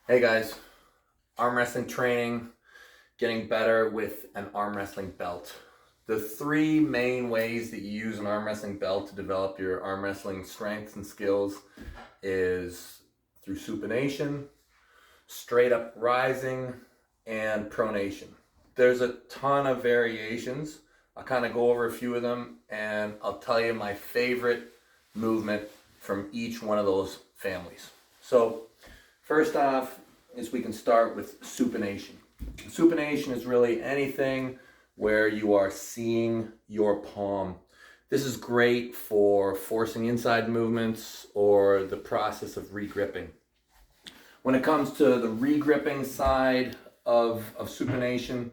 Hey guys, arm wrestling training, getting better with an arm wrestling belt. The three main ways that you use an arm wrestling belt to develop your arm wrestling strengths and skills is through supination, straight up rising, and pronation. There's a ton of variations. I'll kind of go over a few of them and I'll tell you my favorite movement from each one of those families. So first off is we can start with supination. Supination is really anything where you are seeing your palm. This is great for forcing inside movements or the process of regripping. When it comes to the regripping side of supination,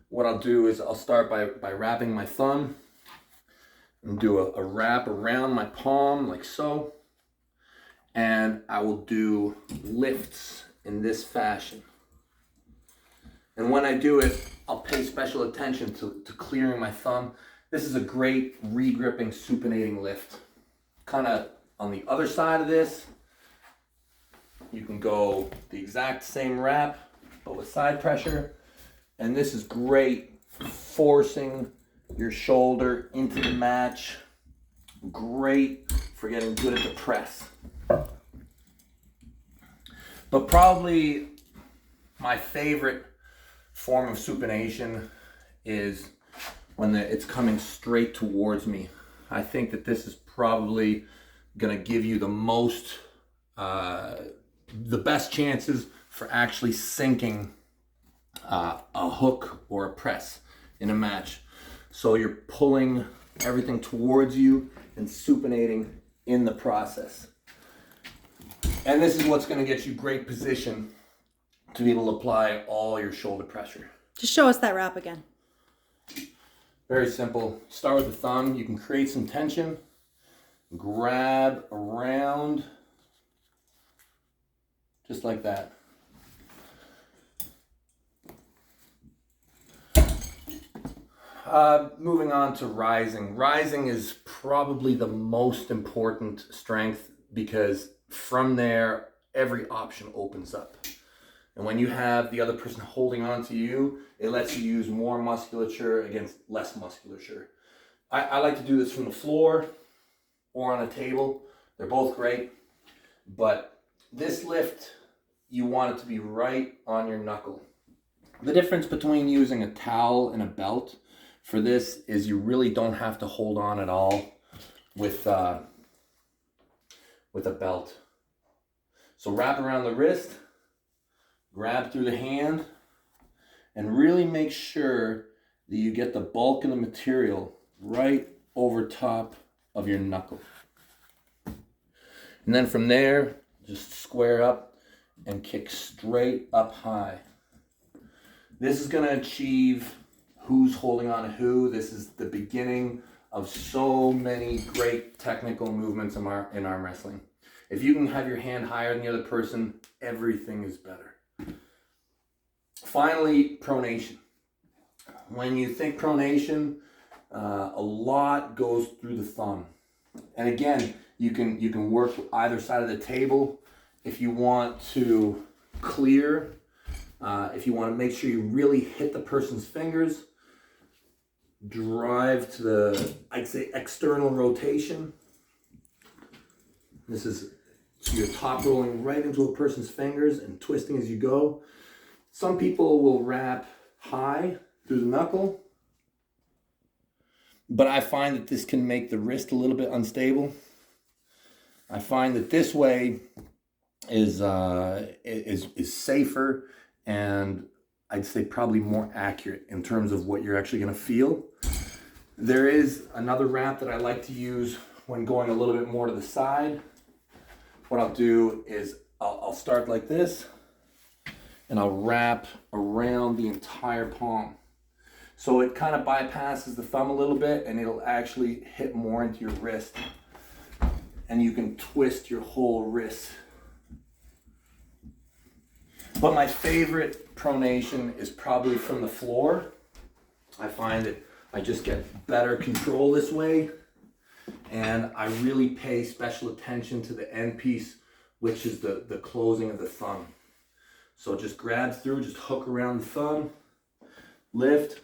what I'll do is I'll start by wrapping my thumb and do a wrap around my palm like so. And I will do lifts in this fashion. And when I do it, I'll pay special attention to clearing my thumb. This is a great regripping supinating lift. Kind of on the other side of this, you can go the exact same wrap, but with side pressure. And this is great forcing your shoulder into the match. Great for getting good at the press. But probably my favorite form of supination is when it's coming straight towards me. I think that this is probably going to give you the most, the best chances for actually sinking a hook or a press in a match. So you're pulling everything towards you and supinating in the process. And this is what's going to get you great position to be able to apply all your shoulder pressure. Just show us that wrap again. Very simple. Start with the thumb. You can create some tension. Grab around. Just like that. Moving on to rising. Rising is probably the most important strength because from there, every option opens up. And when you have the other person holding on to you, it lets you use more musculature against less musculature. I like to do this from the floor or on a table. They're both great. But this lift, you want it to be right on your knuckle. The difference between using a towel and a belt for this is you really don't have to hold on at all with a belt. So wrap around the wrist, grab through the hand, and really make sure that you get the bulk of the material right over top of your knuckle. And then from there, just square up and kick straight up high. This is going to achieve who's holding on to who. This is the beginning of so many great technical movements in arm wrestling. If you can have your hand higher than the other person, everything is better. Finally, pronation. When you think pronation, a lot goes through the thumb. And again, you can work either side of the table. If you want to clear, if you want to make sure you really hit the person's fingers, drive to the, I'd say, external rotation. This is your top rolling right into a person's fingers and twisting as you go. Some people will wrap high through the knuckle, but I find that this can make the wrist a little bit unstable. I find that this way is safer and I'd say probably more accurate in terms of what you're actually going to feel. There is another wrap that I like to use when going a little bit more to the side. What I'll do is I'll start like this and I'll wrap around the entire palm. So it kind of bypasses the thumb a little bit and it'll actually hit more into your wrist. And you can twist your whole wrist. But my favorite pronation is probably from the floor. I find that I just get better control this way. And I really pay special attention to the end piece, which is the closing of the thumb. So just grab through, just hook around the thumb, lift,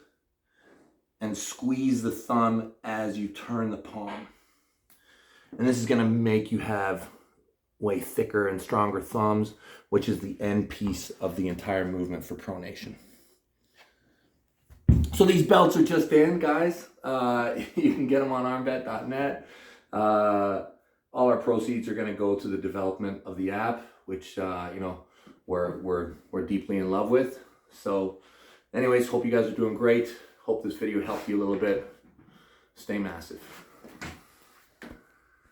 and squeeze the thumb as you turn the palm. And this is gonna make you have way thicker and stronger thumbs, which is the end piece of the entire movement for pronation. So these belts are just in, guys. You can get them on armbet.net. All our proceeds are gonna go to the development of the app, which we're deeply in love with. So anyways, hope you guys are doing great. Hope this video helped you a little bit. Stay massive.